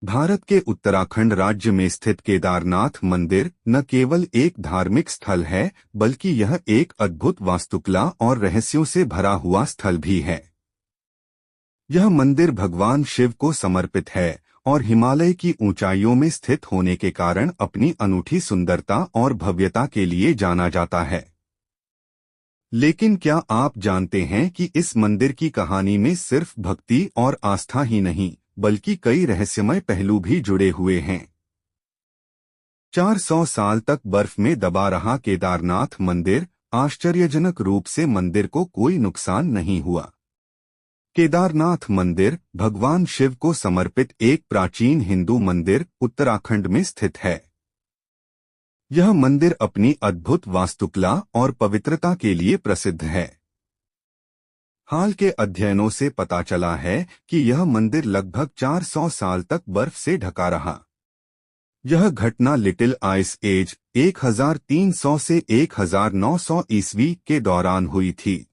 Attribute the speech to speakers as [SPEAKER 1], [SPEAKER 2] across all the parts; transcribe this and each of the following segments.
[SPEAKER 1] भारत के उत्तराखंड राज्य में स्थित केदारनाथ मंदिर न केवल एक धार्मिक स्थल है, बल्कि यह एक अद्भुत वास्तुकला और रहस्यों से भरा हुआ स्थल भी है। यह मंदिर भगवान शिव को समर्पित है और हिमालय की ऊंचाइयों में स्थित होने के कारण अपनी अनूठी सुंदरता और भव्यता के लिए जाना जाता है। लेकिन क्या आप जानते हैं कि इस मंदिर की कहानी में सिर्फ भक्ति और आस्था ही नहीं, बल्कि कई रहस्यमय पहलू भी जुड़े हुए हैं। 400 साल तक बर्फ में दबा रहा केदारनाथ मंदिर, आश्चर्यजनक रूप से मंदिर को कोई नुकसान नहीं हुआ। केदारनाथ मंदिर भगवान शिव को समर्पित एक प्राचीन हिंदू मंदिर उत्तराखंड में स्थित है। यह मंदिर अपनी अद्भुत वास्तुकला और पवित्रता के लिए प्रसिद्ध है। हाल के अध्ययनों से पता चला है कि यह मंदिर लगभग 400 साल तक बर्फ से ढका रहा। यह घटना लिटिल आइस एज 1300 से 1900 ईस्वी के दौरान हुई थी।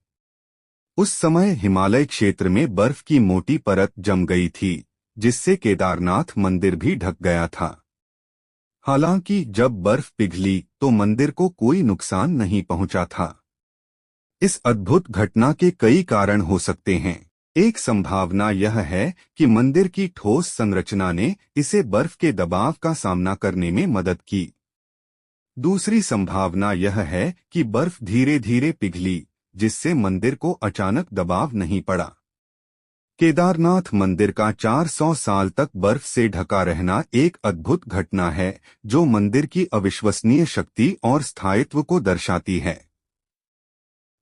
[SPEAKER 1] उस समय हिमालय क्षेत्र में बर्फ की मोटी परत जम गई थी, जिससे केदारनाथ मंदिर भी ढक गया था। हालांकि जब बर्फ पिघली तो मंदिर को कोई नुकसान नहीं पहुंचा था। इस अद्भुत घटना के कई कारण हो सकते हैं। एक संभावना यह है कि मंदिर की ठोस संरचना ने इसे बर्फ के दबाव का सामना करने में मदद की। दूसरी संभावना यह है कि बर्फ धीरे धीरे पिघली, जिससे मंदिर को अचानक दबाव नहीं पड़ा। केदारनाथ मंदिर का 400 साल तक बर्फ से ढका रहना एक अद्भुत घटना है, जो मंदिर की अविश्वसनीय शक्ति और स्थायित्व को दर्शाती है।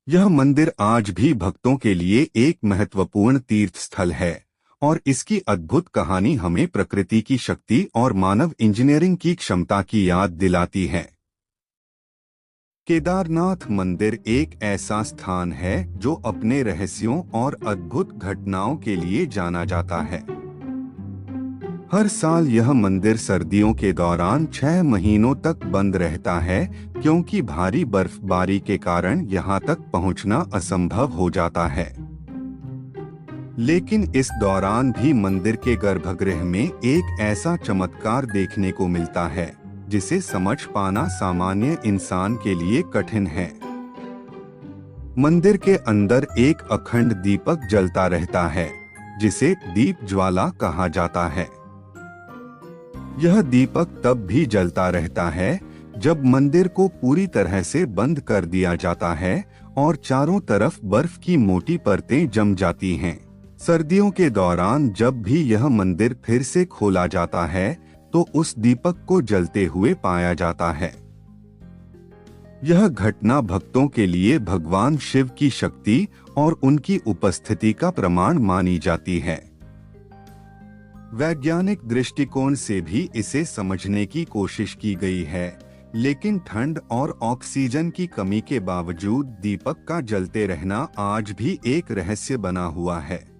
[SPEAKER 1] यह मंदिर आज भी भक्तों के लिए एक महत्वपूर्ण तीर्थ स्थल है और इसकी अद्भुत कहानी हमें प्रकृति की शक्ति और मानव इंजीनियरिंग की क्षमता की याद दिलाती है। केदारनाथ मंदिर एक ऐसा स्थान है जो अपने रहस्यों और अद्भुत घटनाओं के लिए जाना जाता है। हर साल यह मंदिर सर्दियों के दौरान 6 महीनों तक बंद रहता है, क्योंकि भारी बर्फबारी के कारण यहां तक पहुंचना असंभव हो जाता है। लेकिन इस दौरान भी मंदिर के गर्भगृह में एक ऐसा चमत्कार देखने को मिलता है जिसे समझ पाना सामान्य इंसान के लिए कठिन है। मंदिर के अंदर एक अखंड दीपक जलता रहता है, जिसे दीप ज्वाला कहा जाता है। यह दीपक तब भी जलता रहता है जब मंदिर को पूरी तरह से बंद कर दिया जाता है और चारों तरफ बर्फ की मोटी परतें जम जाती हैं। सर्दियों के दौरान जब भी यह मंदिर फिर से खोला जाता है तो उस दीपक को जलते हुए पाया जाता है। यह घटना भक्तों के लिए भगवान शिव की शक्ति और उनकी उपस्थिति का प्रमाण मानी जाती है। वैज्ञानिक दृष्टिकोण से भी इसे समझने की कोशिश की गई है, लेकिन ठंड और ऑक्सीजन की कमी के बावजूद दीपक का जलते रहना आज भी एक रहस्य बना हुआ है।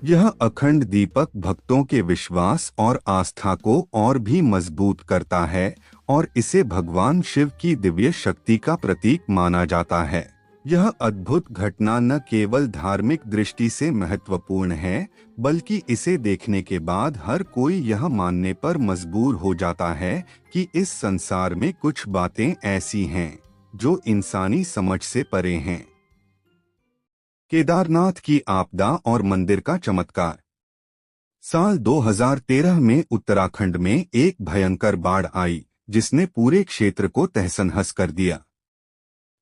[SPEAKER 1] यह अखंड दीपक भक्तों के विश्वास और आस्था को और भी मजबूत करता है और इसे भगवान शिव की दिव्य शक्ति का प्रतीक माना जाता है। यह अद्भुत घटना न केवल धार्मिक दृष्टि से महत्वपूर्ण है, बल्कि इसे देखने के बाद हर कोई यह मानने पर मजबूर हो जाता है कि इस संसार में कुछ बातें ऐसी हैं जो इंसानी समझ से परे हैं। केदारनाथ की आपदा और मंदिर का चमत्कार। साल 2013 में उत्तराखंड में एक भयंकर बाढ़ आई, जिसने पूरे क्षेत्र को तहस-नहस कर दिया।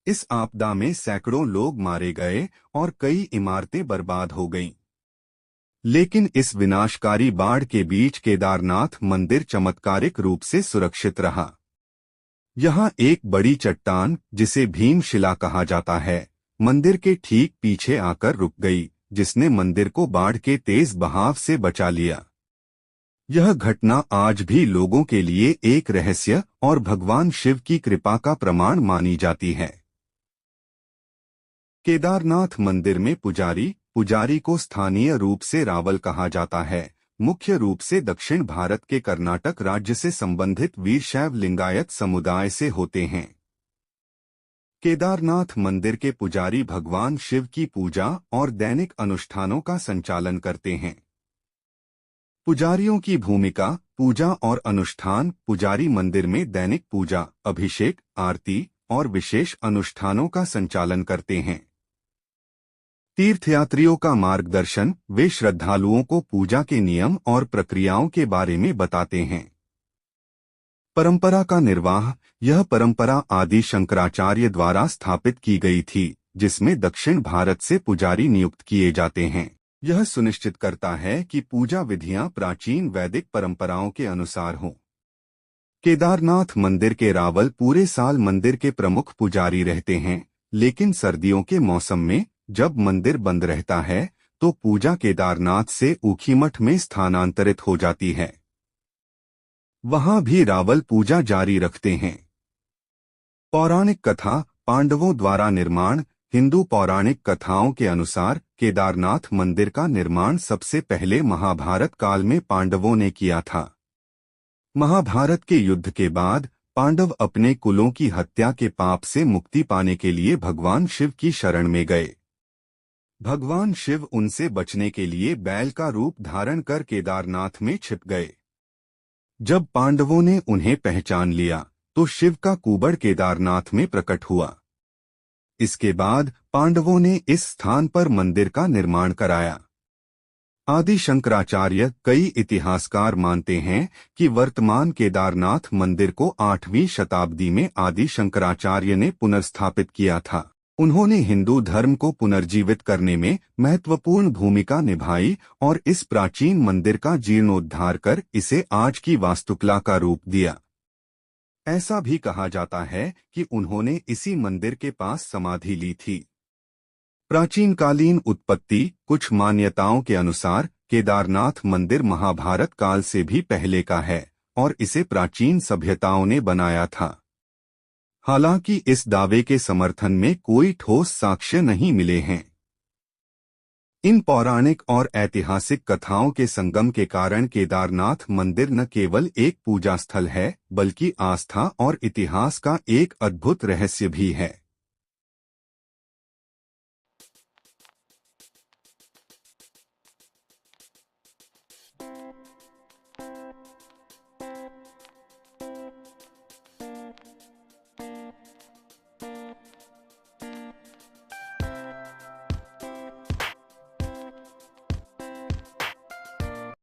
[SPEAKER 1] इस आपदा में सैकड़ों लोग मारे गए और कई इमारतें बर्बाद हो गईं। लेकिन इस विनाशकारी बाढ़ के बीच केदारनाथ मंदिर चमत्कारिक रूप से सुरक्षित रहा। यहाँ एक बड़ी चट्टान, जिसे भीमशिला कहा जाता है, मंदिर के ठीक पीछे आकर रुक गई, जिसने मंदिर को बाढ़ के तेज बहाव से बचा लिया। यह घटना आज भी लोगों के लिए एक रहस्य और भगवान शिव की कृपा का प्रमाण मानी जाती है। केदारनाथ मंदिर में पुजारी को स्थानीय रूप से रावल कहा जाता है, मुख्य रूप से दक्षिण भारत के कर्नाटक राज्य से संबंधित वीरशैव लिंगायत समुदाय से होते हैं। केदारनाथ मंदिर के पुजारी भगवान शिव की पूजा और दैनिक अनुष्ठानों का संचालन करते हैं। पुजारियों की भूमिका, पूजा और अनुष्ठान। पुजारी मंदिर में दैनिक पूजा, अभिषेक, आरती और विशेष अनुष्ठानों का संचालन करते हैं। तीर्थयात्रियों का मार्गदर्शन, वे श्रद्धालुओं को पूजा के नियम और प्रक्रियाओं के बारे में बताते हैं। परंपरा का निर्वाह, यह परंपरा आदि शंकराचार्य द्वारा स्थापित की गई थी, जिसमें दक्षिण भारत से पुजारी नियुक्त किए जाते हैं। यह सुनिश्चित करता है कि पूजा विधियां प्राचीन वैदिक परंपराओं के अनुसार हों। केदारनाथ मंदिर के रावल पूरे साल मंदिर के प्रमुख पुजारी रहते हैं, लेकिन सर्दियों के मौसम में जब मंदिर बंद रहता है तो पूजा केदारनाथ से ऊखीमठ में स्थानांतरित हो जाती है। वहां भी रावल पूजा जारी रखते हैं। पौराणिक कथा, पांडवों द्वारा निर्माण। हिंदू पौराणिक कथाओं के अनुसार केदारनाथ मंदिर का निर्माण सबसे पहले महाभारत काल में पांडवों ने किया था। महाभारत के युद्ध के बाद पांडव अपने कुलों की हत्या के पाप से मुक्ति पाने के लिए भगवान शिव की शरण में गए। भगवान शिव उनसे बचने के लिए बैल का रूप धारण कर केदारनाथ में छिप गए। जब पांडवों ने उन्हें पहचान लिया तो शिव का कुबड़ केदारनाथ में प्रकट हुआ। इसके बाद पांडवों ने इस स्थान पर मंदिर का निर्माण कराया। आदि शंकराचार्य, कई इतिहासकार मानते हैं कि वर्तमान केदारनाथ मंदिर को 8वीं शताब्दी में आदि शंकराचार्य ने पुनर्स्थापित किया था। उन्होंने हिंदू धर्म को पुनर्जीवित करने में महत्वपूर्ण भूमिका निभाई और इस प्राचीन मंदिर का जीर्णोद्धार कर इसे आज की वास्तुकला का रूप दिया। ऐसा भी कहा जाता है कि उन्होंने इसी मंदिर के पास समाधि ली थी। प्राचीनकालीन उत्पत्ति, कुछ मान्यताओं के अनुसार केदारनाथ मंदिर महाभारत काल से भी पहले का है और इसे प्राचीन सभ्यताओं ने बनाया था। हालांकि इस दावे के समर्थन में कोई ठोस साक्ष्य नहीं मिले हैं। इन पौराणिक और ऐतिहासिक कथाओं के संगम के कारण केदारनाथ मंदिर न केवल एक पूजा स्थल है, बल्कि आस्था और इतिहास का एक अद्भुत रहस्य भी है।